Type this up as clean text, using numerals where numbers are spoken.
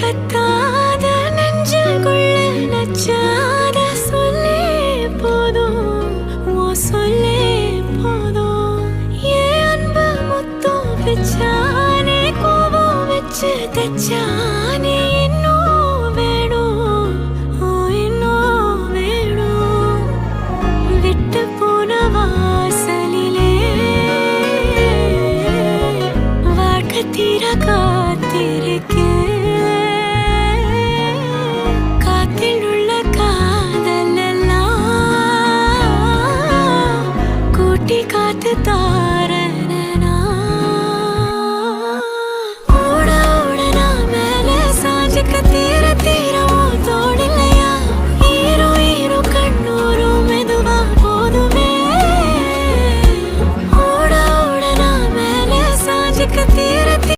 கத்தாத நெஞ்சுக்குள்ள நச்சாத சொல்லே போதும், உன் சொல்லே போதும். என் அன்பு முத்தம் பிச்சானே, கோபம் வச்சு தச்சானே, இன்னும் வேணும், இன்னும் வேணும். விட்டு போன வாசலிலே வாழ்க்கை தீர காத்திருக்கேன்.